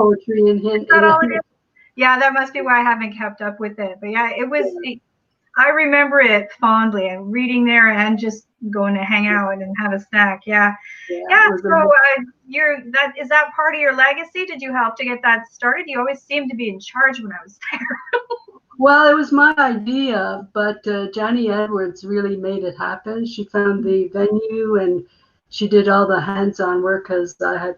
poetry in him. Not all it is. Yeah, that must be why I haven't kept up with it. But yeah, it was. I remember it fondly, and reading there and just going to hang out and have a snack. Yeah. So is that part of your legacy? Did you help to get that started? You always seemed to be in charge when I was there. Well, it was my idea, but Johnny Edwards really made it happen. She found the venue and she did all the hands-on work because I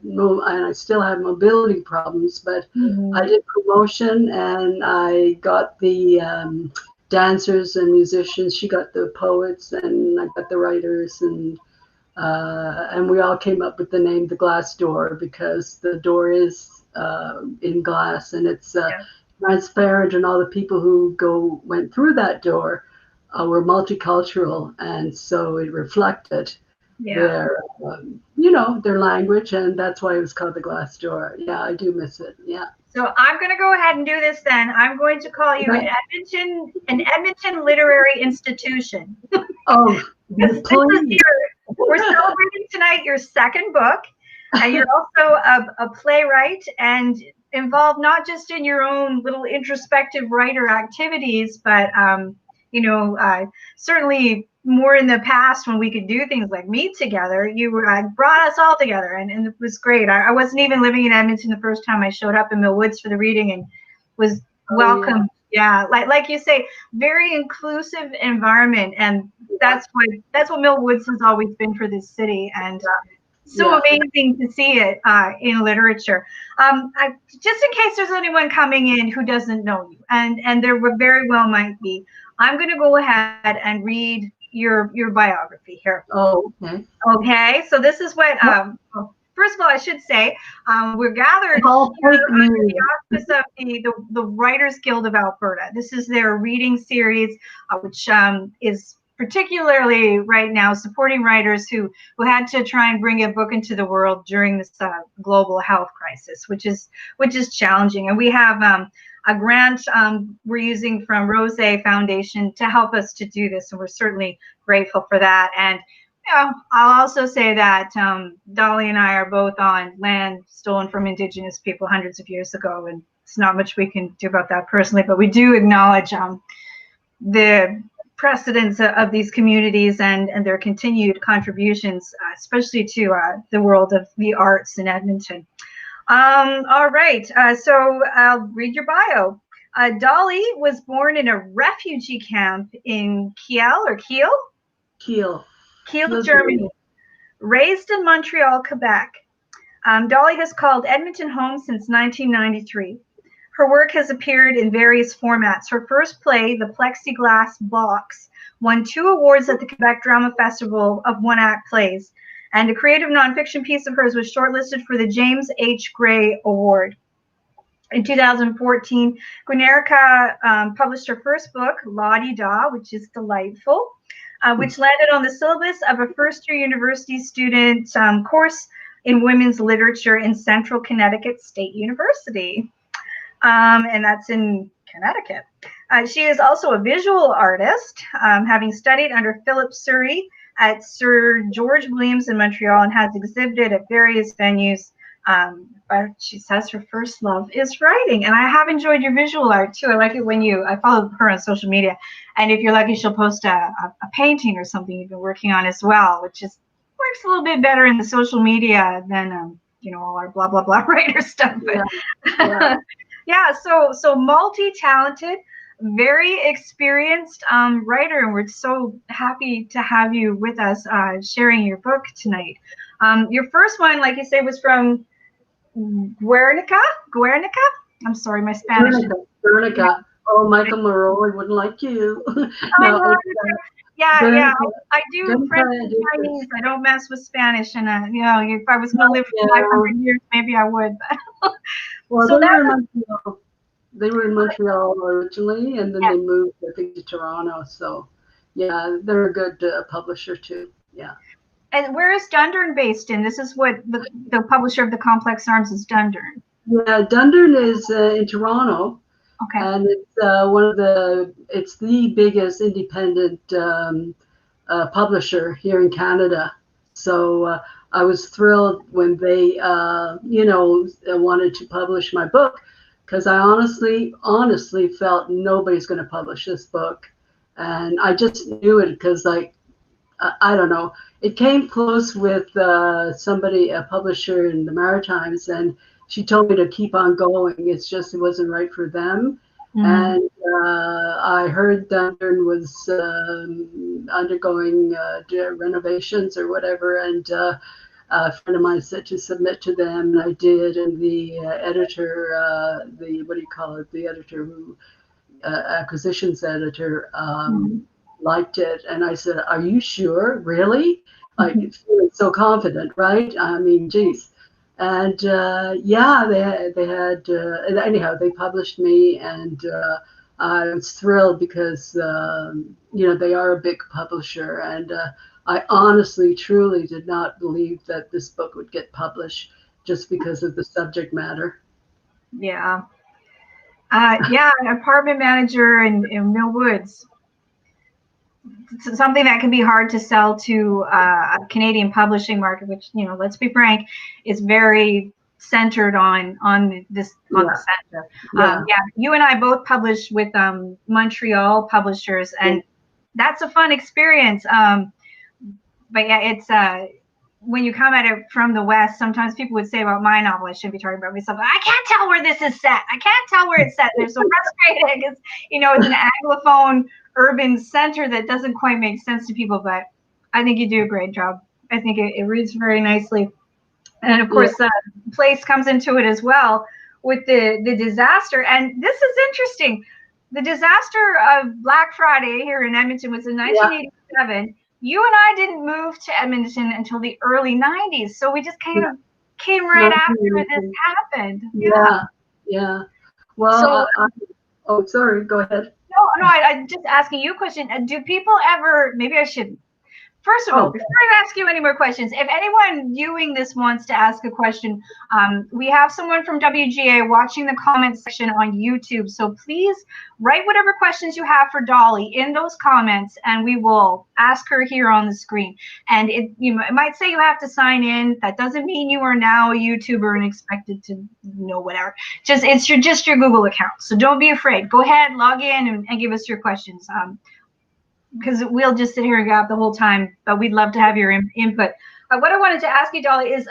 still have mobility problems, but I did promotion and I got the dancers and musicians. She got the poets and I got the writers, and we all came up with the name The Glass Door because the door is in glass and it's transparent, and all the people who went through that door were multicultural, and so it reflected their language, and that's why it was called The Glass Door. Yeah, I do miss it. Yeah. So I'm going to go ahead and do this then. I'm going to call you an Edmonton literary institution. Oh, please. We're celebrating tonight your second book, and you're also a playwright and involved not just in your own little introspective writer activities, but certainly more in the past when we could do things like meet together. You brought us all together, and it was great. I wasn't even living in Edmonton the first time I showed up in Mill Woods for the reading, and was welcomed. Yeah, like you say, very inclusive environment, and that's what Mill Woods has always been for this city, and so amazing to see it in literature. Just in case there's anyone coming in who doesn't know you, and there very well might be, I'm going to go ahead and read your biography here. Oh, okay. Okay, so this is what. First of all, I should say we're gathered under the auspice of the Writers Guild of Alberta. This is their reading series, which is particularly right now supporting writers who had to try and bring a book into the world during this global health crisis, which is challenging. And we have a grant we're using from Rose Foundation to help us to do this, and we're certainly grateful for that. And I'll also say that Dolly and I are both on land stolen from Indigenous people hundreds of years ago, and it's not much we can do about that personally, but we do acknowledge the precedence of these communities and their continued contributions, especially to the world of the arts in Edmonton. All right, so I'll read your bio. Dolly was born in a refugee camp in Kiel, Germany. Raised in Montreal, Quebec. Dolly has called Edmonton home since 1993. Her work has appeared in various formats. Her first play, The Plexiglass Box, won 2 awards at the Quebec Drama Festival of one-act plays, and a creative nonfiction piece of hers was shortlisted for the James H. Gray Award. In 2014, Guinerica published her first book, La Di Da, which is delightful, which landed on the syllabus of a first-year university student course in women's literature in Central Connecticut State University. And that's in Connecticut. She is also a visual artist, having studied under Philip Surrey at Sir George Williams in Montreal, and has exhibited at various venues. But she says her first love is writing, and I have enjoyed your visual art too. I like it when I follow her on social media, and if you're lucky, she'll post a painting or something you've been working on as well, which works a little bit better in the social media than all our blah blah blah writer stuff. But yeah, so multi-talented, very experienced writer, and we're so happy to have you with us sharing your book tonight. Your first one, like you say, was from Guernica? I'm sorry, my Spanish. Guernica. Oh, Michael Moreau, I wouldn't like you. No, yeah. I do French and Chinese. I don't mess with Spanish, and if I was going to live for 500 years, maybe I would. Well, so they were in Montreal originally, and then they moved, I think, to Toronto. So, yeah, they're a good publisher too. Yeah. And where is Dundurn based in? This is what the publisher of the Complex Arms is, Dundurn. Yeah, Dundurn is in Toronto. Okay. And it's the biggest independent publisher here in Canada. So I was thrilled when they, wanted to publish my book, because I honestly felt nobody's going to publish this book. And I just knew it because, like, I don't know, it came close with a publisher in the Maritimes, and she told me to keep on going. It's just it wasn't right for them. And I heard Dundern was undergoing renovations or whatever, and a friend of mine said to submit to them, and I did. And the editor, the editor who acquisitions editor, liked it, and I said, "Are you sure? Really?" Like, feeling so confident, right? I mean, geez. And yeah, they had anyhow, they published me, and I was thrilled because they are a big publisher, and I honestly, truly did not believe that this book would get published just because of the subject matter. Yeah. Yeah, an apartment manager in Mill Woods. It's something that can be hard to sell to a Canadian publishing market, which, let's be frank, is very centered on the center. Yeah, you and I both published with Montreal publishers, and that's a fun experience. But yeah, it's when you come at it from the West, sometimes people would say about my novel, I shouldn't be talking about myself, I can't tell where this is set. I can't tell where it's set. They're so frustrated because, it's an Anglophone urban center that doesn't quite make sense to people, but I think you do a great job. I think it reads very nicely. And of course, place comes into it as well with the disaster. And this is interesting. The disaster of Black Friday here in Edmonton was in 1987. You and I didn't move to Edmonton until the early 90s. So we just kind of came right after this happened. Yeah. Well, so, sorry, go ahead. No, I'm just asking you a question. Do people ever, maybe I should, first of all, before I ask you any more questions, if anyone viewing this wants to ask a question, we have someone from WGA watching the comments section on YouTube. So please write whatever questions you have for Dolly in those comments, and we will ask her here on the screen. And it might say you have to sign in. That doesn't mean you are now a YouTuber and expected to know whatever. It's just your Google account. So don't be afraid. Go ahead, log in, and give us your questions. Because we'll just sit here and gab the whole time, but we'd love to have your input. What I wanted to ask you, Dolly, is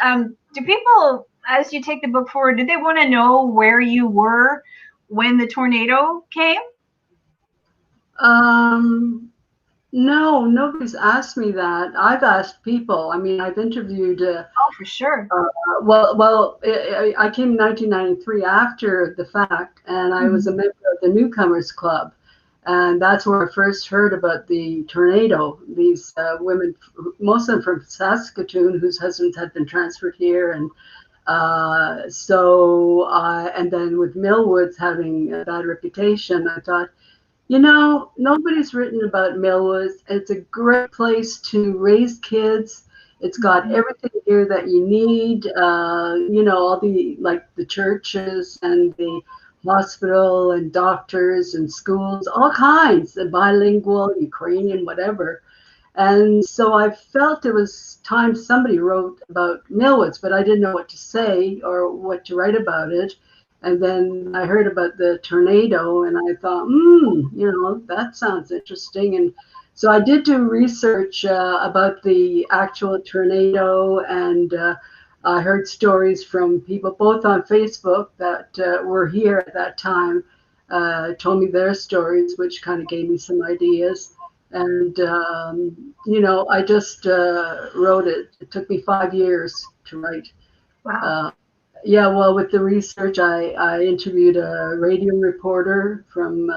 do people, as you take the book forward, do they want to know where you were when the tornado came? No, nobody's asked me that. I've asked people. I mean, I've interviewed. Oh, for sure. I came in 1993 after the fact, and I was a member of the Newcomers Club. And that's where I first heard about the tornado. These women, most of them from Saskatoon, whose husbands had been transferred here. And and then with Millwoods having a bad reputation, I thought, nobody's written about Millwoods. It's a great place to raise kids. It's got everything here that you need. All the churches and the hospital and doctors and schools, all kinds, and bilingual, Ukrainian, whatever. And so I felt it was time somebody wrote about Millwoods, but I didn't know what to say or what to write about it. And then I heard about the tornado, and I thought, that sounds interesting. And so I did do research about the actual tornado, and I heard stories from people both on Facebook that were here at that time, told me their stories, which kind of gave me some ideas. And, I just wrote it. It took me 5 years to write. Wow. Well, with the research, I interviewed a radio reporter from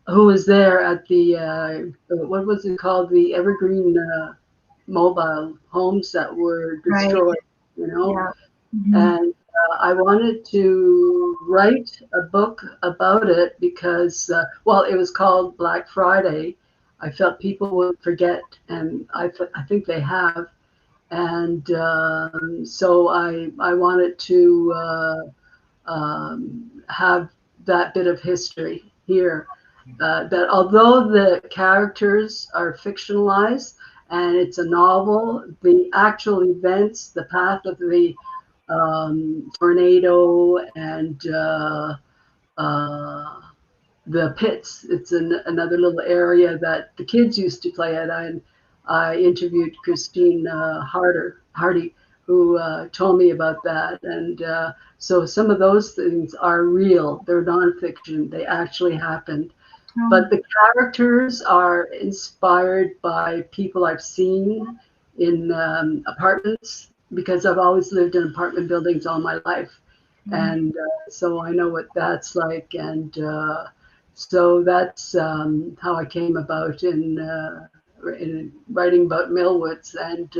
who was there at the, what was it called, the Evergreen mobile homes that were destroyed. Right. And I wanted to write a book about it because, it was called Black Friday. I felt people would forget, and I think they have. And so I wanted to have that bit of history here. That although the characters are fictionalized, and it's a novel. The actual events, the path of the tornado and the pits. It's another little area that the kids used to play at. I interviewed Christine Hardy, who told me about that. And so some of those things are real. They're nonfiction. They actually happened. Oh. But the characters are inspired by people I've seen in apartments, because I've always lived in apartment buildings all my life. And so I know what that's like. And so that's how I came about in writing about Millwoods. And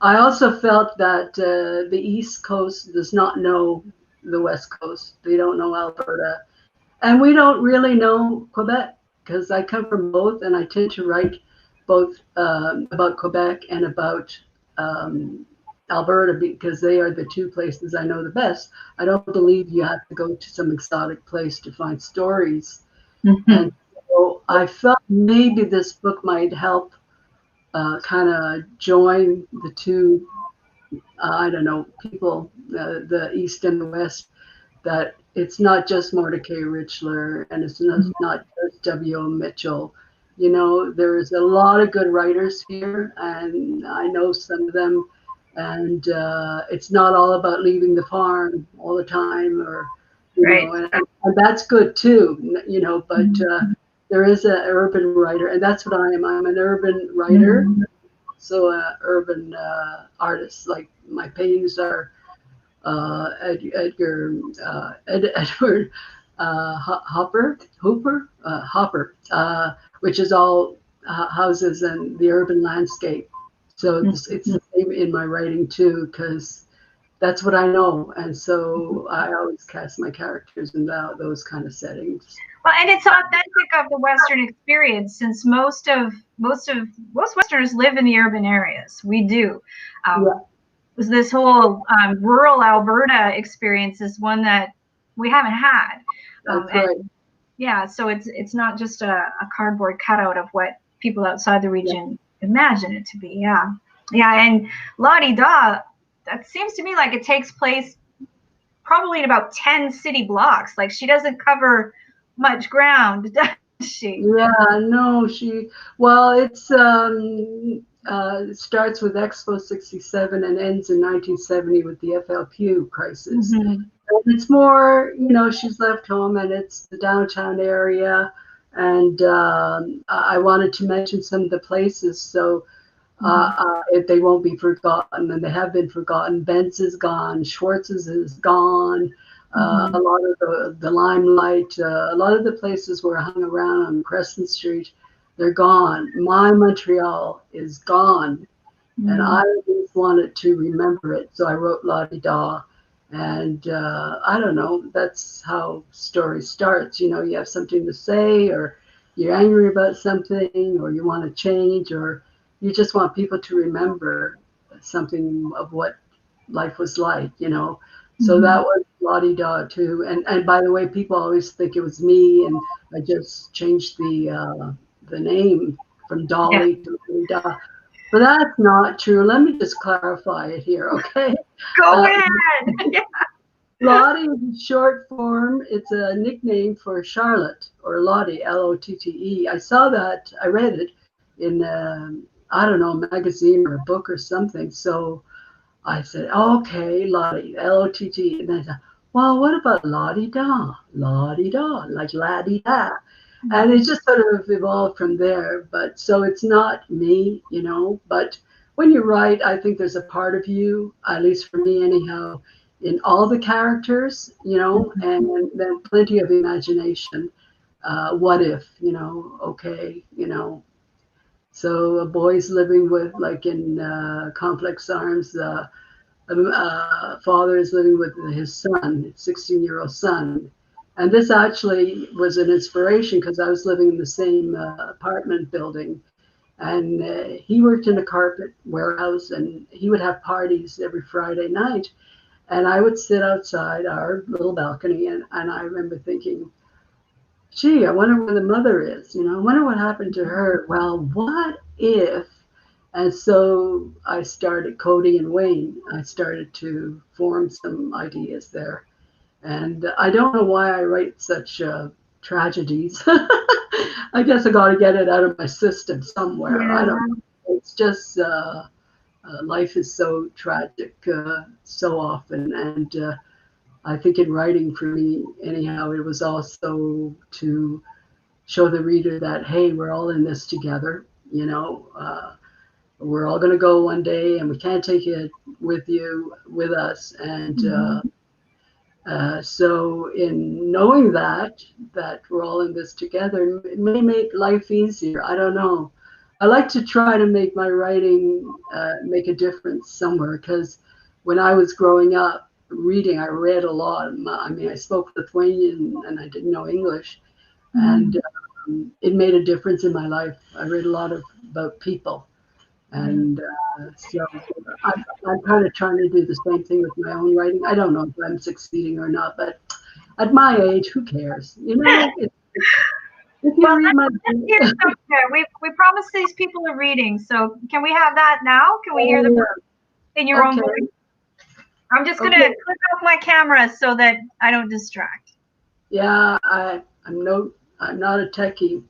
I also felt that the East Coast does not know the West Coast. They don't know Alberta. And we don't really know Quebec, because I come from both, and I tend to write both about Quebec and about Alberta, because they are the two places I know the best. I don't believe you have to go to some exotic place to find stories. And so I felt maybe this book might help kind of join the two, I don't know, people, the East and the West, that it's not just Mordecai Richler and it's not just W.O. Mitchell. You know, there's a lot of good writers here, and I know some of them. And it's not all about leaving the farm all the time, or you know, and that's good too, you know. But there is an urban writer, and that's what I am. I'm an urban writer, so an urban artist. Like my paintings are Edward Hopper, which is all houses and the urban landscape. So it's the same in my writing too, because that's what I know, and so I always cast my characters in those kind of settings. Well, and it's authentic of the Western experience, since most Westerners live in the urban areas. We do. This whole rural Alberta experience is one that we haven't had. That's right. Yeah, so it's not just a cardboard cutout of what people outside the region imagine it to be. And Lottie Daw, that seems to me like it takes place probably in about 10 city blocks. Like, she doesn't cover much ground, does she? Yeah, no, well, it's it starts with Expo 67 and ends in 1970 with the FLQ crisis. And it's more, you know, she's left home and it's the downtown area. And I wanted to mention some of the places, so if they won't be forgotten, and they have been forgotten. Benz is gone, Schwartz's is gone. A lot of the Limelight, a lot of the places where I hung around on Crescent Street, they're gone. My Montreal is gone, and I just wanted to remember it, so I wrote Lottie Daw. And I don't know, that's how story starts. You know, you have something to say, or you're angry about something, or you want to change, or you just want people to remember something of what life was like, you know. So that was Lottie Daw too. And by the way, people always think it was me, and I just changed the name from Dolly to Lottie Daw. But that's not true. Let me just clarify it here, okay? Go ahead. Lottie is short form. It's a nickname for Charlotte, or Lottie, L-O-T-T-E. I saw that, I read it in, I don't know, a magazine or a book or something. So I said, okay, Lottie, L-O-T-T. And I said, well, what about Lottie Daw? Lottie Daw, like Laddie Da. And it just sort of evolved from there. But so it's not me, you know. But when you write, I think there's a part of you, at least for me anyhow, in all the characters, you know, and then plenty of imagination. What if, you know, okay, you know. So a boy's living with, like in Complex Arms, father is living with his son, 16-year-old son. And this actually was an inspiration, because I was living in the same apartment building. And he worked in a carpet warehouse, and he would have parties every Friday night. And I would sit outside our little balcony, and I remember thinking, gee, I wonder where the mother is, you know, I wonder what happened to her. Well, what if And so I started Cody and Wayne. I started to form some ideas there. And I don't know why I write such tragedies. I guess I got to get it out of my system somewhere. I don't Yeah. know. It's just life is so tragic so often. And I think in writing for me, anyhow, it was also to show the reader that, hey, we're all in this together. You know, we're all going to go one day and we can't take it with us. And Mhm. so in knowing that we're all in this together, it may make life easier. I don't know. I like to try to make my writing make a difference somewhere, because when I was growing up reading, I read a lot. I mean, I spoke Lithuanian and I didn't know English, and Mhm. it made a difference in my life. I read a lot about people, and so I'm kind of trying to do the same thing with my own writing. I don't know if I'm succeeding or not, but at my age, who cares? You know, if you Well, read my let's hear some. We promised these people a reading, so can we have that now? Can we hear oh the yeah, in your own okay, voice? I'm just gonna okay, click off my camera so that I don't distract. yeah, I'm not a techie.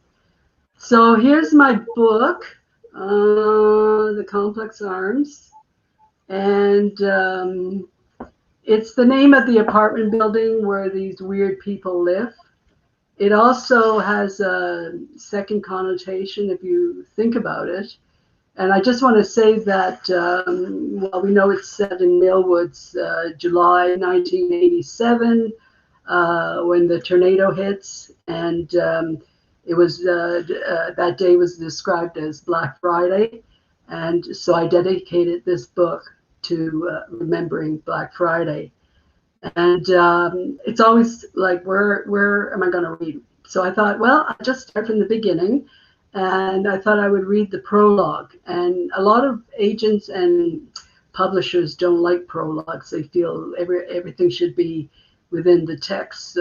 So here's my book, The Complex Arms, and it's the name of the apartment building where these weird people live. It also has a second connotation if you think about it. And I just want to say that, well, we know it's set in Millwoods, July 1987, when the tornado hits. And it was that day was described as Black Friday. And so I dedicated this book to remembering Black Friday. And it's always like, where am I going to read? So I thought, well, I'll just start from the beginning. And I thought I would read the prologue. And a lot of agents and publishers don't like prologues. They feel everything should be within the text,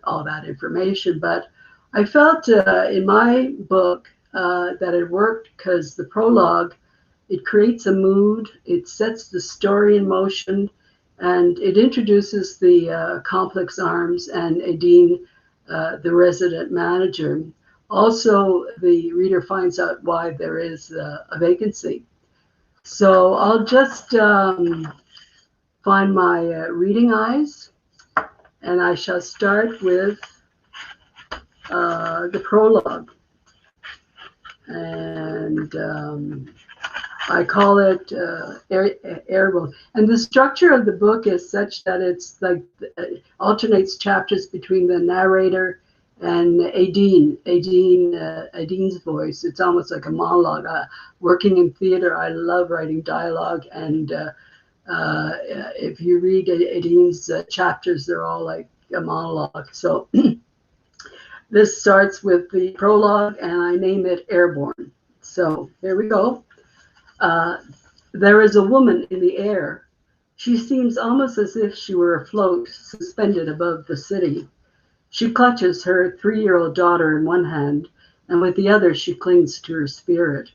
all that information. But I felt in my book that it worked, because the prologue, it creates a mood, it sets the story in motion, and it introduces the complex arms and Adine, the resident manager. Also, the reader finds out why there is a vacancy. So I'll just find my reading eyes, and I shall start with the prologue. And I call it airborne. And the structure of the book is such that it's like alternates chapters between the narrator and Adine's voice. It's almost like a monologue. Working in theater, I love writing dialogue. And if you read Adine's chapters, they're all like a monologue. So this starts with the prologue, and I name it Airborne. So here we go. Uh, there is a woman in the air. She seems almost as if she were afloat, suspended above the city. She clutches her 3-year-old daughter in one hand, and with the other she clings to her spirit.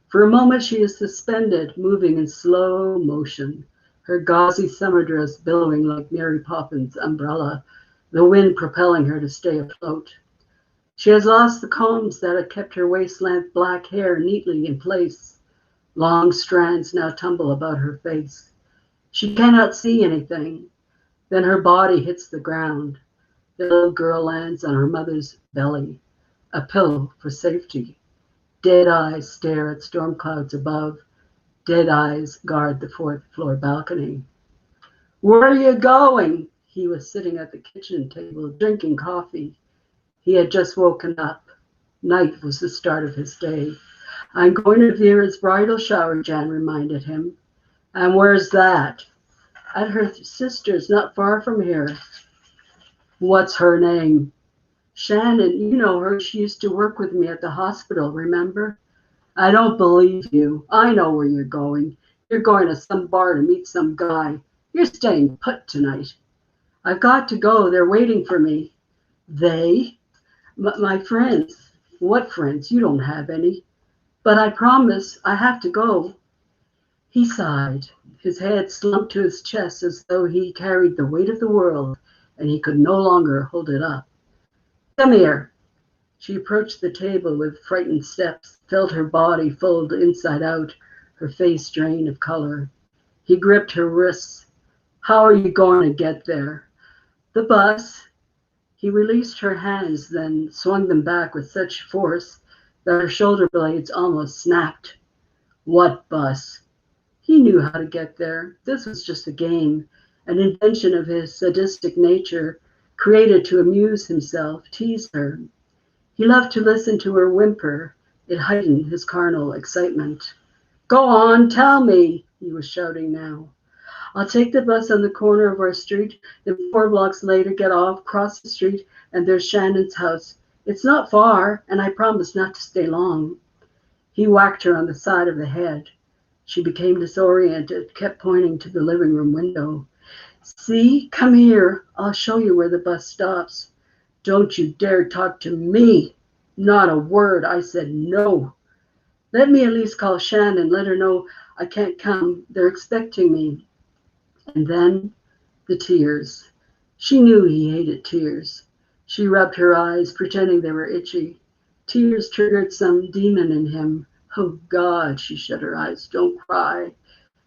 For a moment she is suspended, moving in slow motion, her gauzy summer dress billowing like Mary Poppins' umbrella, the wind propelling her to stay afloat. She has lost the combs that had kept her waist-length black hair neatly in place. Long strands now tumble about her face. She cannot see anything. Then her body hits the ground. The little girl lands on her mother's belly, a pillow for safety. Dead eyes stare at storm clouds above. Dead eyes guard the fourth floor balcony. Where are you going? He was sitting at the kitchen table drinking coffee. He had just woken up. Night was the start of his day. I'm going to Vera's bridal shower, Jan reminded him. And where's that? At her sister's, not far from here. What's her name? Shannon, you know her. She used to work with me at the hospital, remember? I don't believe you. I know where you're going. You're going to some bar to meet some guy. You're staying put tonight. I've got to go. They're waiting for me. They? My friends. What friends? You don't have any. But I promise I have to go. He sighed. His head slumped to his chest as though he carried the weight of the world and he could no longer hold it up. Come here. She approached the table with frightened steps, felt her body fold inside out, her face drain of color. He gripped her wrists. How are you going to get there? The bus. He released her hands, then swung them back with such force that her shoulder blades almost snapped. What bus? He knew how to get there. This was just a game, an invention of his sadistic nature, created to amuse himself, tease her. He loved to listen to her whimper. It heightened his carnal excitement. Go on, tell me, he was shouting now. I'll take the bus on the corner of our street, then 4 blocks later get off, cross the street, and there's Shannon's house. It's not far, and I promise not to stay long. He whacked her on the side of the head. She became disoriented, kept pointing to the living room window. See, come here. I'll show you where the bus stops. Don't you dare talk to me. Not a word. I said no. Let me at least call Shannon, let her know I can't come. They're expecting me. And then the tears. She knew he hated tears. She rubbed her eyes, pretending they were itchy. Tears triggered some demon in him. Oh, God, she shut her eyes. Don't cry.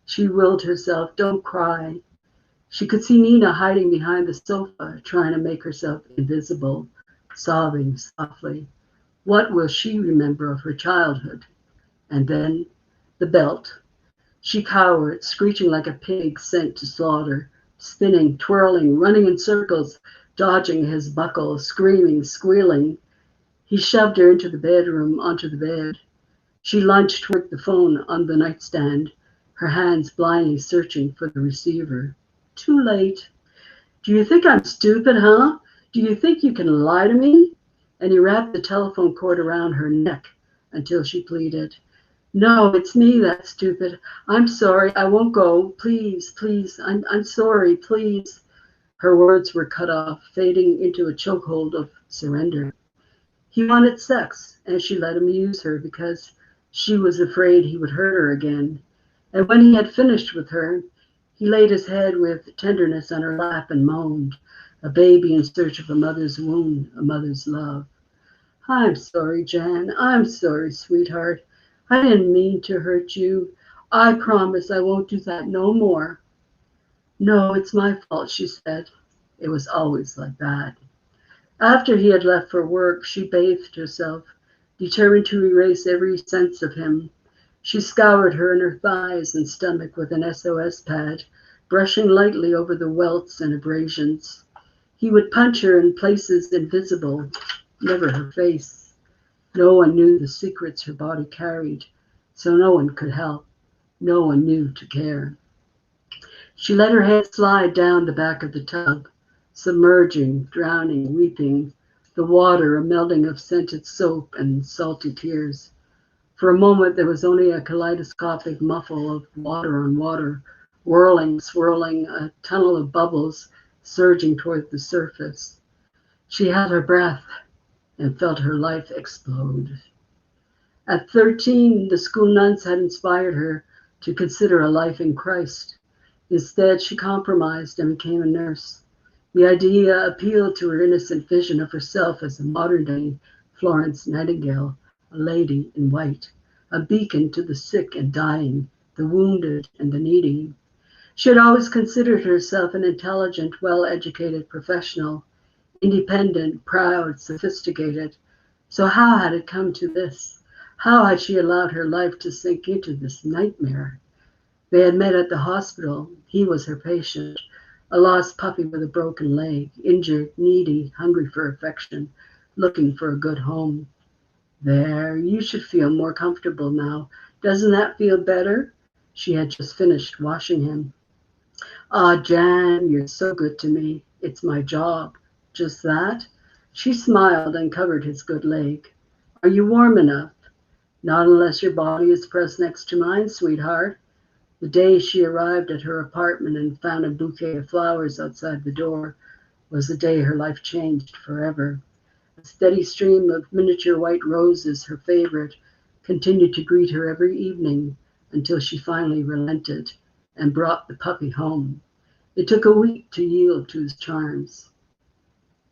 She willed herself, don't cry. She could see Nina hiding behind the sofa, trying to make herself invisible, sobbing softly. What will she remember of her childhood? And then the belt. She cowered, screeching like a pig sent to slaughter, spinning, twirling, running in circles, dodging his buckle, screaming, squealing. He shoved her into the bedroom, onto the bed. She lunged toward the phone on the nightstand, her hands blindly searching for the receiver. Too late. Do you think I'm stupid, huh? Do you think you can lie to me? And he wrapped the telephone cord around her neck until she pleaded. No, it's me that's stupid. I'm sorry. I won't go. Please, please. I'm sorry. Please. Her words were cut off, fading into a chokehold of surrender. He wanted sex, and she let him use her because she was afraid he would hurt her again. And when he had finished with her, he laid his head with tenderness on her lap and moaned, a baby in search of a mother's wound, a mother's love. I'm sorry, Jan. I'm sorry, sweetheart. I didn't mean to hurt you. I promise I won't do that no more. No, it's my fault, she said. It was always like that. After he had left for work, she bathed herself, determined to erase every sense of him. She scoured her inner thighs and stomach with an SOS pad, brushing lightly over the welts and abrasions. He would punch her in places invisible, never her face. No one knew the secrets her body carried, so no one could help. No one knew to care. She let her head slide down the back of the tub, submerging, drowning, weeping, the water a melding of scented soap and salty tears. For a moment there was only a kaleidoscopic muffle of water on water, whirling, swirling, a tunnel of bubbles surging toward the surface. She held her breath and felt her life explode. At 13, the school nuns had inspired her to consider a life in Christ. Instead, she compromised and became a nurse. The idea appealed to her innocent vision of herself as a modern-day Florence Nightingale, a lady in white, a beacon to the sick and dying, the wounded and the needy. She had always considered herself an intelligent, well-educated professional, independent, proud, sophisticated. So how had it come to this? How had she allowed her life to sink into this nightmare? They had met at the hospital. He was her patient, a lost puppy with a broken leg, injured, needy, hungry for affection, looking for a good home. There, you should feel more comfortable now. Doesn't that feel better? She had just finished washing him. Ah, Jan, you're so good to me. It's my job. Just that? She smiled and covered his good leg. Are you warm enough? Not unless your body is pressed next to mine, sweetheart. The day she arrived at her apartment and found a bouquet of flowers outside the door was the day her life changed forever. A steady stream of miniature white roses, her favorite, continued to greet her every evening until she finally relented and brought the puppy home. It took a week to yield to his charms.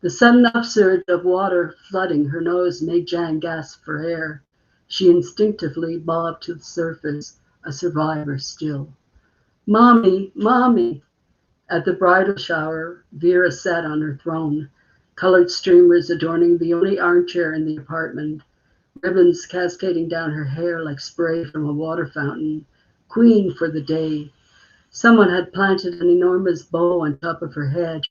The sudden upsurge of water flooding her nose made Jan gasp for air. She instinctively bobbed to the surface, a survivor still. Mommy, Mommy! At the bridal shower, Vera sat on her throne, colored streamers adorning the only armchair in the apartment, ribbons cascading down her hair like spray from a water fountain. Queen for the day. Someone had planted an enormous bow on top of her head.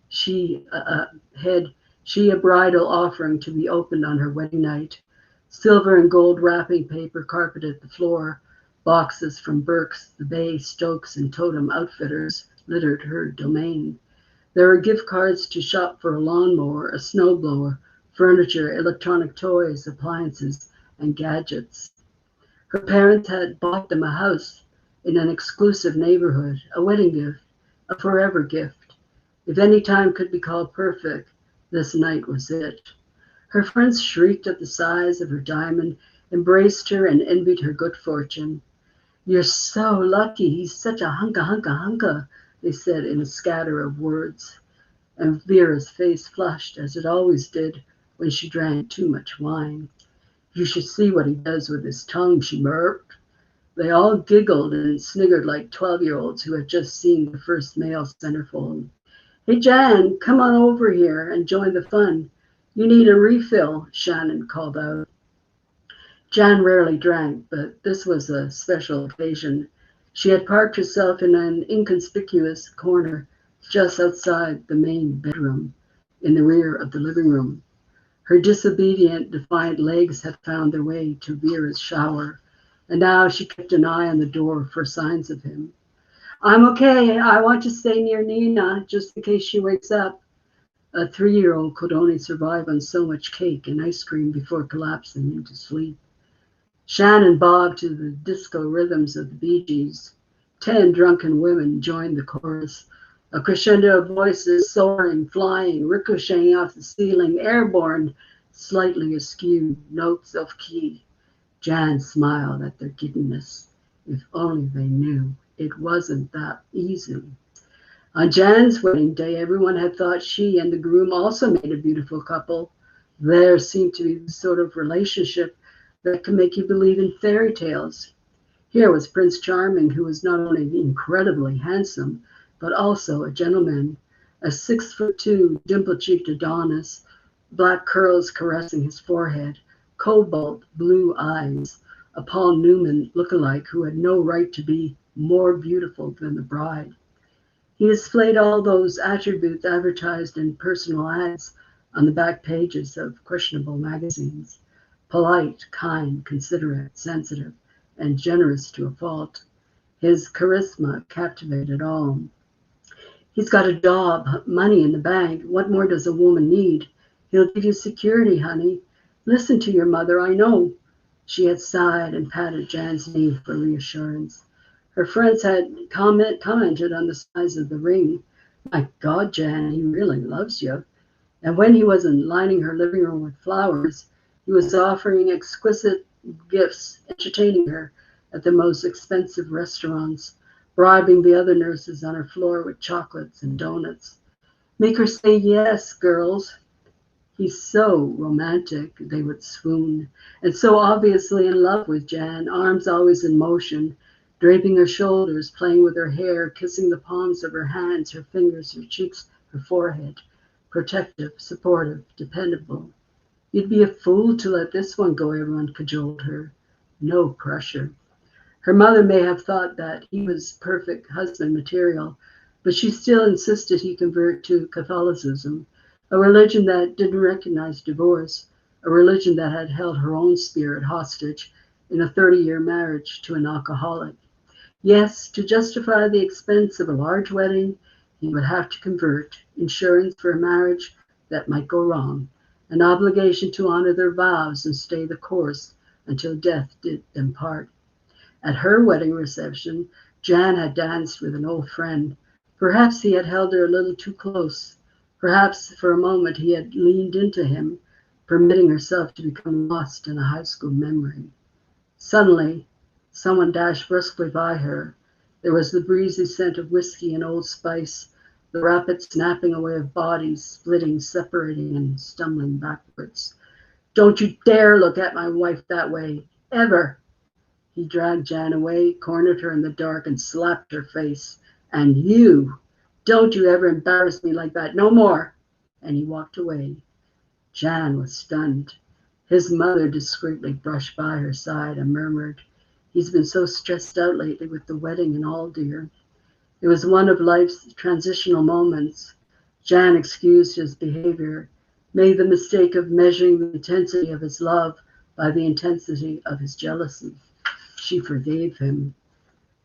She a bridal offering to be opened on her wedding night. Silver and gold wrapping paper carpeted the floor. Boxes from Burke's, the Bay, Stokes, and Totem Outfitters littered her domain. There were gift cards to shop for a lawnmower, a snowblower, furniture, electronic toys, appliances, and gadgets. Her parents had bought them a house in an exclusive neighborhood, a wedding gift, a forever gift. If any time could be called perfect, this night was it. Her friends shrieked at the size of her diamond, embraced her, and envied her good fortune. You're so lucky, he's such a hunka, they said in a scatter of words. And Vera's face flushed, as it always did when she drank too much wine. You should see what he does with his tongue, she burped. They all giggled and sniggered like 12-year-olds who had just seen the first male centerfold. Hey, Jan, come on over here and join the fun. You need a refill, Shannon called out. Jan rarely drank, but this was a special occasion. She had parked herself in an inconspicuous corner just outside the main bedroom, in the rear of the living room. Her disobedient, defiant legs had found their way to Vera's shower, and now she kept an eye on the door for signs of him. I'm okay. I want to stay near Nina, just in case she wakes up. A 3-year-old could only survive on so much cake and ice cream before collapsing into sleep. Shannon bobbed to the disco rhythms of the Bee Gees. 10 drunken women joined the chorus, a crescendo of voices soaring, flying, ricocheting off the ceiling, airborne, slightly askew, notes of key. Jan smiled at their giddiness. If only they knew it wasn't that easy. On Jan's wedding day, everyone had thought she and the groom also made a beautiful couple. There seemed to be the sort of relationship that could make you believe in fairy tales. Here was Prince Charming, who was not only incredibly handsome, but also a gentleman, a 6'2", dimple-cheeked Adonis, black curls caressing his forehead, cobalt blue eyes, a Paul Newman look-alike who had no right to be more beautiful than the bride. He displayed all those attributes advertised in personal ads on the back pages of questionable magazines. Polite, kind, considerate, sensitive, and generous to a fault. His charisma captivated all. He's got a job, money in the bank. What more does a woman need? He'll give you security, honey. Listen to your mother, I know. She had sighed and patted Jan's knee for reassurance. Her friends had commented on the size of the ring. My God, Jan, he really loves you. And when he wasn't lining her living room with flowers, he was offering exquisite gifts, entertaining her at the most expensive restaurants, bribing the other nurses on her floor with chocolates and donuts. Make her say yes, girls. He's so romantic, they would swoon, and so obviously in love with Jan, arms always in motion, draping her shoulders, playing with her hair, kissing the palms of her hands, her fingers, her cheeks, her forehead, protective, supportive, dependable. You'd be a fool to let this one go, everyone cajoled her. No pressure. Her mother may have thought that he was perfect husband material, but she still insisted he convert to Catholicism, a religion that didn't recognize divorce, a religion that had held her own spirit hostage in a 30-year marriage to an alcoholic. Yes, to justify the expense of a large wedding, he would have to convert, insurance for a marriage that might go wrong, an obligation to honor their vows and stay the course until death did them part. At her wedding reception, Jan had danced with an old friend. Perhaps he had held her a little too close. Perhaps for a moment he had leaned into him, permitting herself to become lost in a high school memory. Suddenly, someone dashed briskly by her. There was the breezy scent of whiskey and Old Spice, the rapid snapping away of bodies, splitting, separating, and stumbling backwards. Don't you dare look at my wife that way, ever! He dragged Jan away, cornered her in the dark, and slapped her face. And you, don't you ever embarrass me like that, no more! And he walked away. Jan was stunned. His mother discreetly brushed by her side and murmured, He's been so stressed out lately with the wedding and all, dear. It was one of life's transitional moments. Jan excused his behavior, made the mistake of measuring the intensity of his love by the intensity of his jealousy. She forgave him.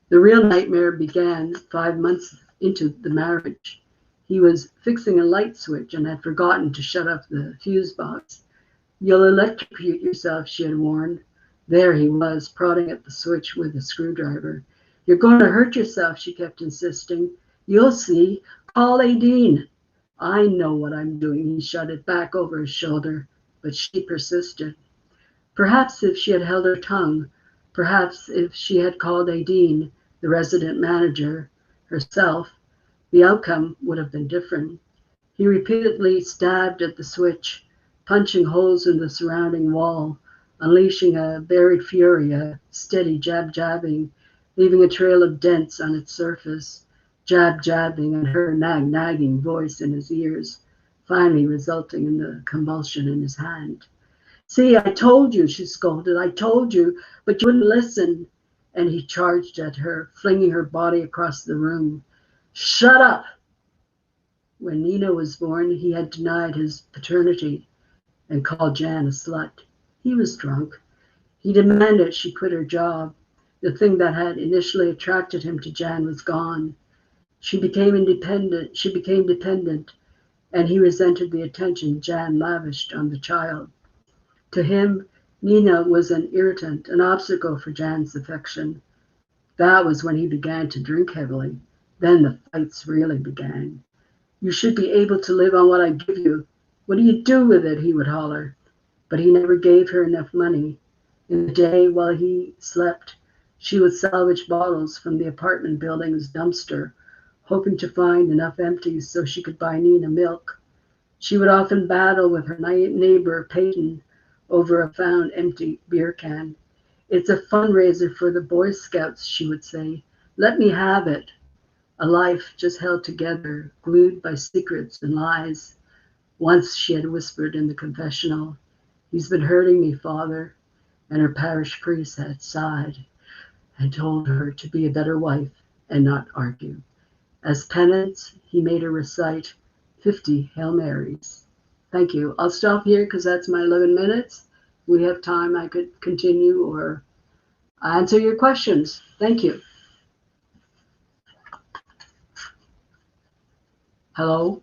The real nightmare began 5 months into the marriage. He was fixing a light switch and had forgotten to shut off the fuse box. You'll electrocute yourself, she had warned. There he was, prodding at the switch with a screwdriver. You're going to hurt yourself, she kept insisting. You'll see. Call Aideen. I know what I'm doing, he shouted back over his shoulder, but she persisted. Perhaps if she had held her tongue, perhaps if she had called Aideen, the resident manager, herself, the outcome would have been different. He repeatedly stabbed at the switch, punching holes in the surrounding wall, unleashing a buried fury, a steady jab-jabbing, leaving a trail of dents on its surface, jab-jabbing, and her nagging voice in his ears, finally resulting in the convulsion in his hand. See, I told you, she scolded. I told you, but you wouldn't listen. And he charged at her, flinging her body across the room. Shut up! When Nina was born, he had denied his paternity and called Jan a slut. He was drunk. He demanded she quit her job. The thing that had initially attracted him to Jan was gone. She became dependent, and he resented the attention Jan lavished on the child. To him, Nina was an irritant, an obstacle for Jan's affection. That was when he began to drink heavily. Then the fights really began. You should be able to live on what I give you. What do you do with it? He would holler. But he never gave her enough money. In the day while he slept, she would salvage bottles from the apartment building's dumpster, hoping to find enough empties so she could buy Nina milk. She would often battle with her neighbor, Peyton, over a found empty beer can. It's a fundraiser for the Boy Scouts, she would say. Let me have it. A life just held together, glued by secrets and lies. Once she had whispered in the confessional, He's been hurting me, Father. And her parish priest had sighed and told her to be a better wife and not argue. As penance, he made her recite 50 Hail Marys. Thank you. I'll stop here because that's my 11 minutes. We have time. I could continue or answer your questions. Thank you. Hello?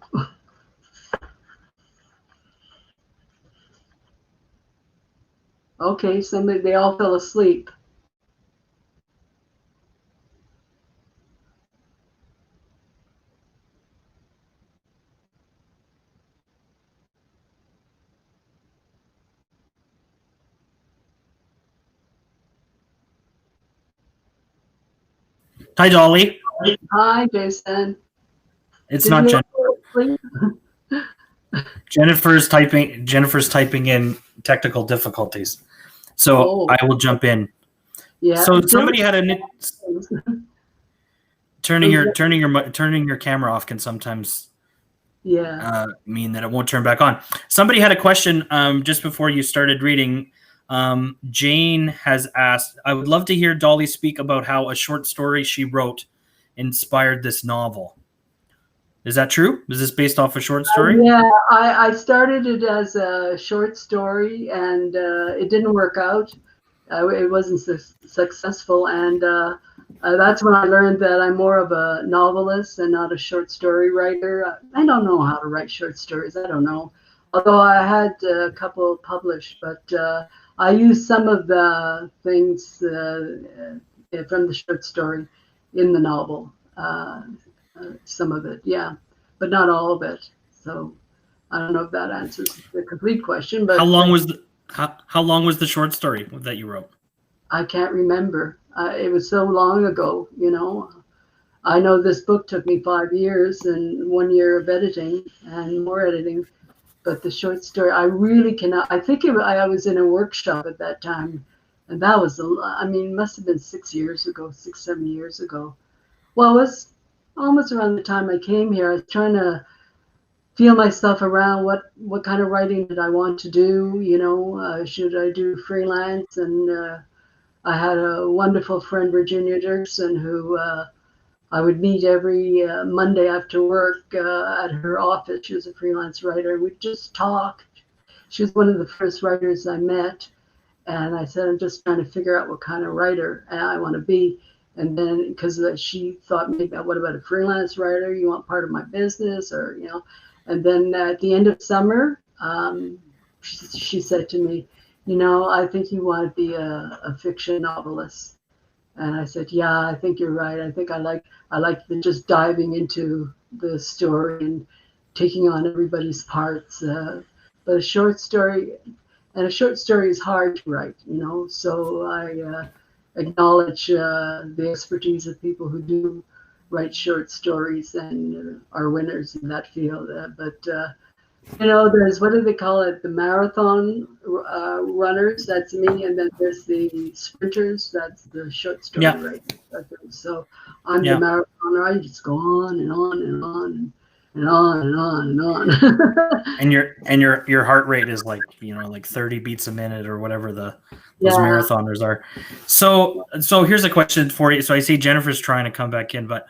Okay, they all fell asleep. Hi, Dolly. Hi, Jason. It's not Jennifer. Jennifer's typing in technical difficulties. So I will jump in. Yeah. So somebody had a turning your camera off can sometimes mean that it won't turn back on. Somebody had a question just before you started reading. Jane has asked, I would love to hear Dolly speak about how a short story she wrote inspired this novel. Is that true? Is this based off a short story? Yeah, I started it as a short story, and it didn't work out. It wasn't successful, and that's when I learned that I'm more of a novelist and not a short story writer. I don't know how to write short stories. I don't know. Although I had a couple published, but I used some of the things from the short story in the novel. Some of it, yeah, but not all of it. So I don't know if that answers the complete question. But how long was the short story that you wrote? I can't remember. It was so long ago, you know. I know this book took me 5 years and 1 year of editing and more editing, but the short story, I really cannot. I think I was in a workshop at that time, and that was, I mean, it must have been 6 years ago, 6, 7 years ago. Well, it was almost around the time I came here. I was trying to feel myself around what kind of writing did I want to do, you know, should I do freelance? And I had a wonderful friend, Virginia Dirksen, who I would meet every Monday after work at her office. She was a freelance writer. We'd just talk. She was one of the first writers I met. And I said, I'm just trying to figure out what kind of writer I want to be. And then, because she thought, maybe, what about a freelance writer? You want part of my business, or, you know. And then at the end of summer, she said to me, you know, I think you want to be a fiction novelist. And I said, yeah, I think you're right. I think I like just diving into the story and taking on everybody's parts. But a short story is hard to write, you know. So I acknowledge the expertise of people who do write short stories and are winners in that field. You know, there's, what do they call it? The marathon runners, that's me. And then there's the sprinters, that's the short story writers. So I'm the marathoner. I just go on and on and on and on and on and on. and your heart rate is like, you know, like 30 beats a minute or whatever those marathoners are. So here's a question for you. So I see Jennifer's trying to come back in, but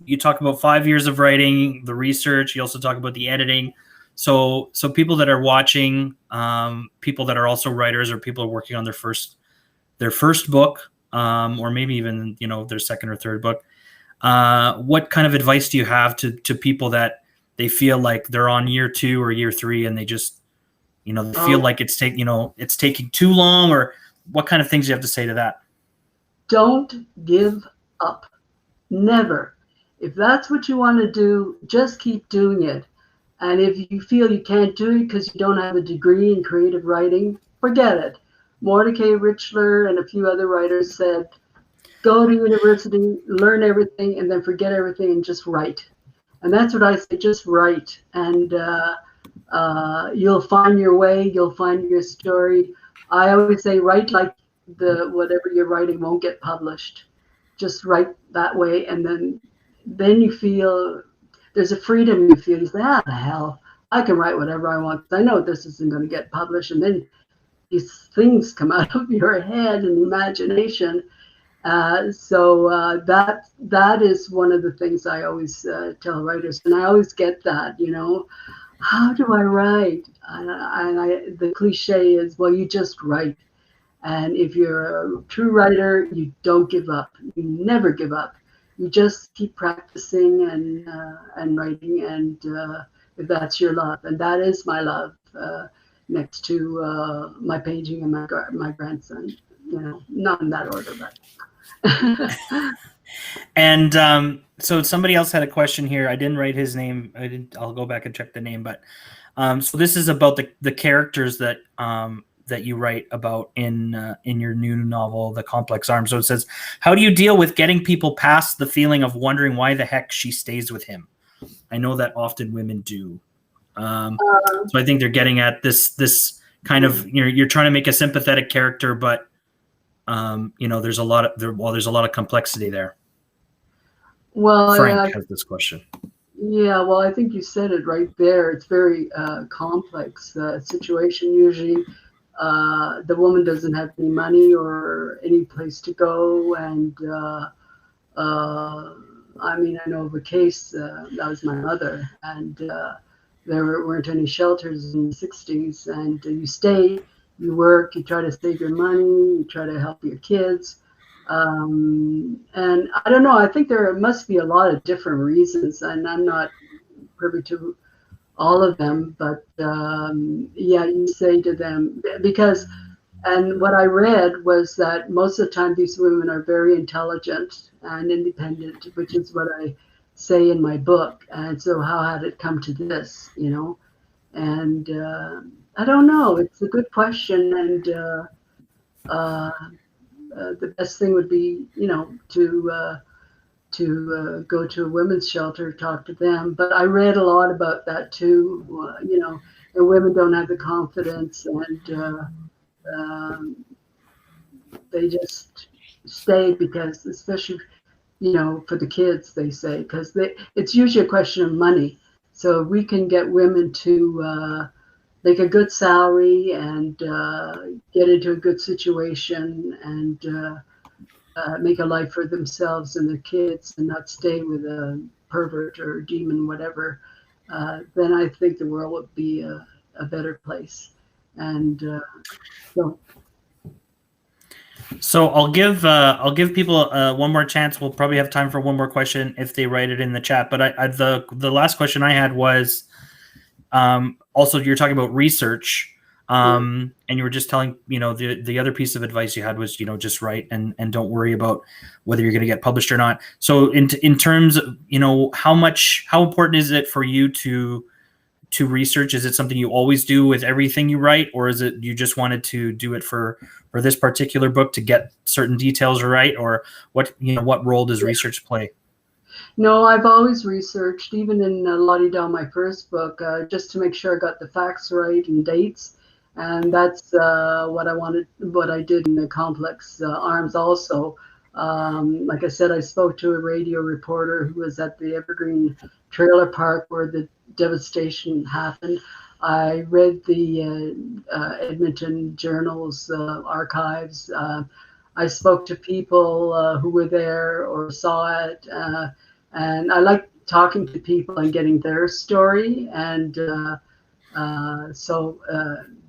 you talk about 5 years of writing, the research. You also talk about the editing. So people that are watching, people that are also writers, or people are working on their first book, or maybe even, you know, their second or third book. What kind of advice do you have to people that they feel like they're on year 2 or year 3 and they just, you know, they feel like it's taking too long, or what kind of things you have to say to that? Don't give up. Never. If that's what you want to do, just keep doing it. And if you feel you can't do it because you don't have a degree in creative writing, forget it. Mordecai Richler and a few other writers said, go to university, learn everything, and then forget everything and just write. And that's what I say, just write. And you'll find your way, you'll find your story. I always say, write like whatever you're writing won't get published. Just write that way, and then you feel there's a freedom you feel. You say, the hell, I can write whatever I want. I know this isn't going to get published. And then these things come out of your head and imagination. So that is one of the things I always tell writers. And I always get that, you know, how do I write? And the cliche is, well, you just write. And if you're a true writer, you don't give up. You never give up. You just keep practicing and writing, and if that's your love, and that is my love, next to my painting and my grandson. You know, not in that order, but. And so somebody else had a question here. I didn't write his name. I'll go back and check the name, but so this is about the characters that you write about in your new novel, The Complex Arm. So it says, how do you deal with getting people past the feeling of wondering why the heck she stays with him? I know that often women do. So I think they're getting at this kind of, you know, you're trying to make a sympathetic character, but you know, there's a lot of complexity there. Well, Frank has this question. Yeah, well, I think you said it right there. It's very complex situation. Usually the woman doesn't have any money or any place to go. And I mean, I know of a case, that was my mother, and there weren't any shelters in the 60s. And you stay, you work, you try to save your money, you try to help your kids. And I don't know, I think there must be a lot of different reasons, and I'm not privy to all of them, but yeah, you say to them, because, and what I read was that most of the time these women are very intelligent and independent, which is what I say in my book. And so how had it come to this, you know? And I don't know, it's a good question. And the best thing would be, to go to a women's shelter, talk to them. But I read a lot about that too. The women don't have the confidence, and they just stay because, especially, for the kids, they say, because it's usually a question of money. So we can get women to make a good salary and get into a good situation and make a life for themselves and their kids and not stay with a pervert or a demon, whatever, then I think the world would be a better place. And so I'll give people one more chance. We'll probably have time for one more question if they write it in the chat. But the last question I had was also, you're talking about research. And you were just telling, the other piece of advice you had was, just write and don't worry about whether you're going to get published or not. So in terms of, how important is it for you to research? Is it something you always do with everything you write, or is it you just wanted to do it for this particular book to get certain details right? Or what role does research play? No, I've always researched, even in Lottie Dahl, my first book, just to make sure I got the facts right and dates. And that's what I did in the Complex Arms also. Like I said, I spoke to a radio reporter who was at the Evergreen Trailer Park where the devastation happened. I read the Edmonton Journal's archives. I spoke to people who were there or saw it. And I like talking to people and getting their story. And so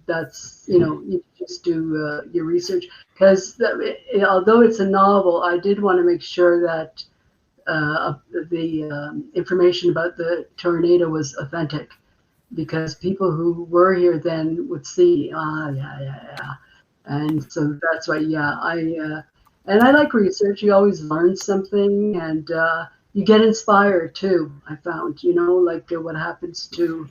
that's, you just do your research. Because although it's a novel, I did want to make sure that the information about the tornado was authentic. Because people who were here then would see, yeah. And so that's why, and I like research. You always learn something, and you get inspired too. I found, like what happens to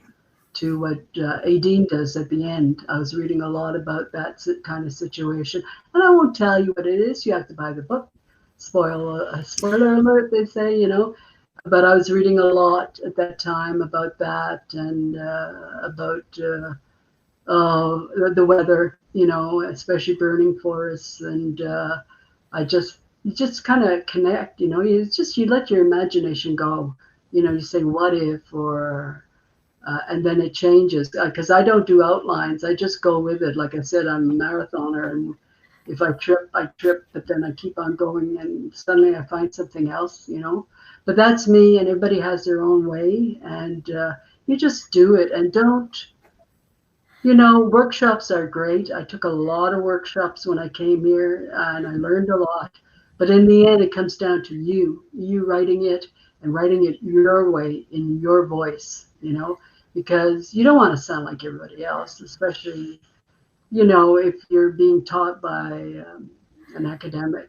what Aideen does at the end. I was reading a lot about that kind of situation, and I won't tell you what it is. You have to buy the book. Spoiler alert, they say, But I was reading a lot at that time about that and about the weather, especially burning forests, and you just kind of connect, you let your imagination go, you say what if, or and then it changes, because I don't do outlines. I just go with it. Like I said, I'm a marathoner, and if I trip, but then I keep on going, and suddenly I find something else, But that's me, and everybody has their own way, and you just do it, and don't, workshops are great. I took a lot of workshops when I came here, and I learned a lot. But in the end, it comes down to you writing it and writing it your way, in your voice, because you don't want to sound like everybody else, especially, if you're being taught by an academic,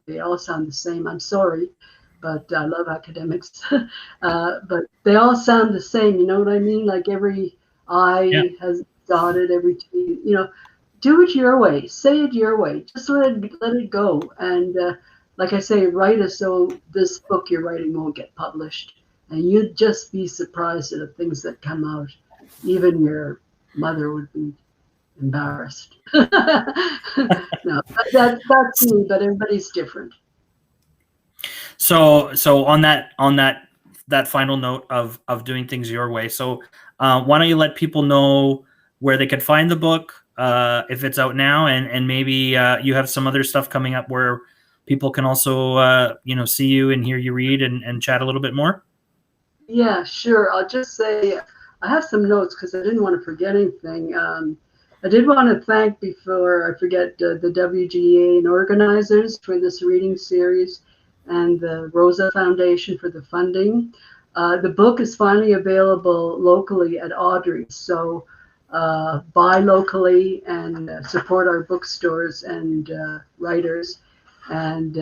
they all sound the same. I'm sorry, but I love academics. But they all sound the same, you know what I mean? Like every I has dotted, every T, do it your way, say it your way, just let it go. And like I say, write as though this book you're writing won't get published. And you'd just be surprised at the things that come out. Even your mother would be embarrassed. No, that's me, but everybody's different. So on that final note of doing things your way. So why don't you let people know where they could find the book, if it's out now, and maybe you have some other stuff coming up where people can also see you and hear you read and chat a little bit more? Yeah, sure. I'll just say I have some notes because I didn't want to forget anything. I did want to thank, before I forget, the WGA and organizers for this reading series, and the Rosa Foundation for the funding. The book is finally available locally at Audrey's, so buy locally and support our bookstores and writers, and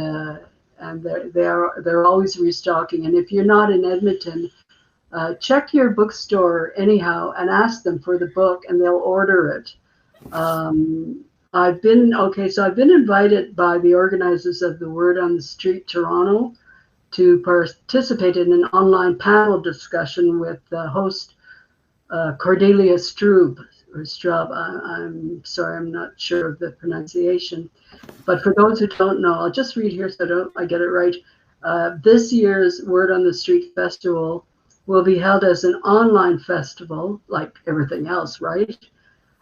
they're always restocking. And if you're not in Edmonton, check your bookstore anyhow and ask them for the book, and they'll order it. I've been invited by the organizers of the Word on the Street Toronto to participate in an online panel discussion with host Cordelia Straub. I'm sorry, I'm not sure of the pronunciation. But for those who don't know, I'll just read here so I get it right. This year's Word on the Street Festival will be held as an online festival, like everything else, right?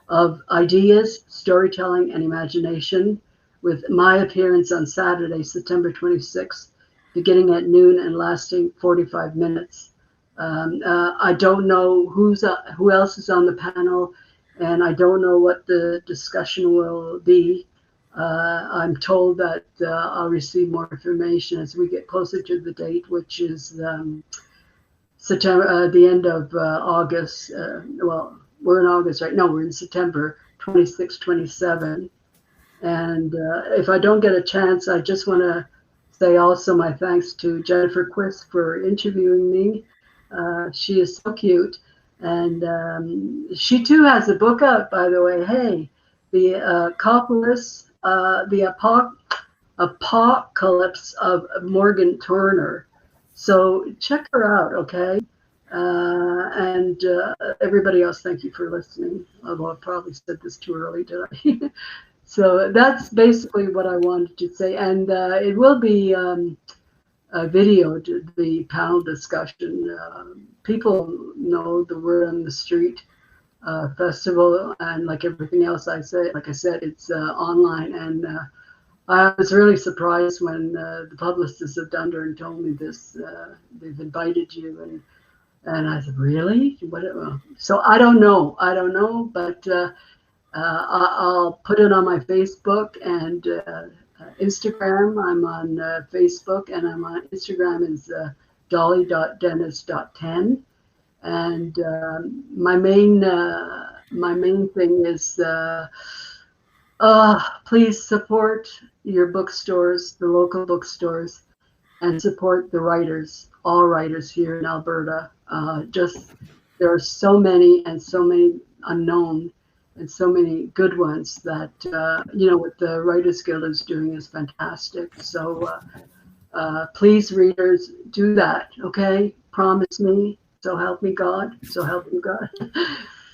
Of ideas, storytelling, and imagination, with my appearance on Saturday, September 26th, beginning at noon and lasting 45 minutes. I don't know who else is on the panel, and I don't know what the discussion will be. I'm told that I'll receive more information as we get closer to the date, which is September, the end of August. Well, we're in August right now. We're in September 26, 27. And if I don't get a chance, I just want to say also my thanks to Jennifer Quist for interviewing me. She is so cute. And she too has a book out, by the way. Hey, the Apocalypse of Morgan Turner. So check her out, okay? And everybody else, thank you for listening. Although I probably said this too early, did I? So that's basically what I wanted to say. And it will be videoed, the panel discussion. People know the Word on the Street festival, and like everything else I said, it's online. And I was really surprised when the publicists of Dunder and told me this. They've invited you, and I said, really? What? So I don't know, but I'll put it on my Facebook and Instagram. I'm on Facebook, and I'm on Instagram is dolly.dennis.10. And my main thing is please support your bookstores, the local bookstores, and support the writers, all writers here in Alberta. There are so many unknown and so many good ones that, what the Writers Guild is doing is fantastic. So please, readers, do that, okay? Promise me, so help me God, so help me God.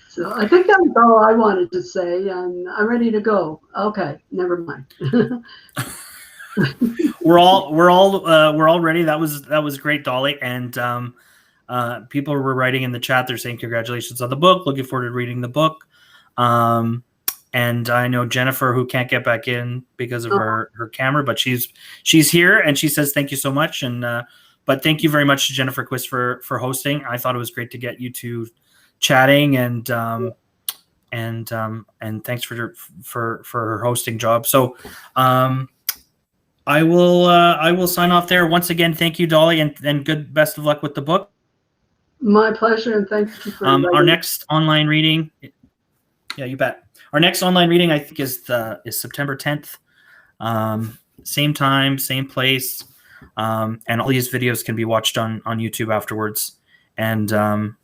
So I think that's all I wanted to say, and I'm ready to go. Okay, never mind. We're all ready. That was great, Dolly. And people were writing in the chat. They're saying congratulations on the book. Looking forward to reading the book. And I know Jennifer, who can't get back in because of her camera, but she's here, and she says thank you so much. And but thank you very much to Jennifer Quist for hosting. I thought it was great to get you two chatting, and thanks for her hosting job. So I will sign off there. Once again, thank you, Dolly, and best of luck with the book. My pleasure, and thank you for our next online reading. Yeah, you bet. Our next online reading, I think, is September 10th. Same time, same place, and all these videos can be watched on YouTube afterwards. And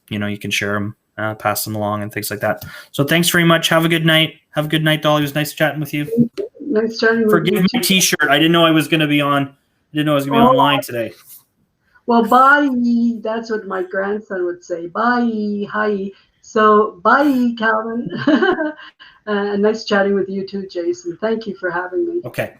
you can share them, pass them along, and things like that. So thanks very much. Have a good night. Have a good night, Dolly. It was nice chatting with you. Nice chatting with you. Forgive my T-shirt. I didn't know I was going to be on. I didn't know I was going to be online today. Well, bye. That's what my grandson would say. Bye. Hi. So bye, Calvin. And nice chatting with you too, Jason. Thank you for having me. Okay.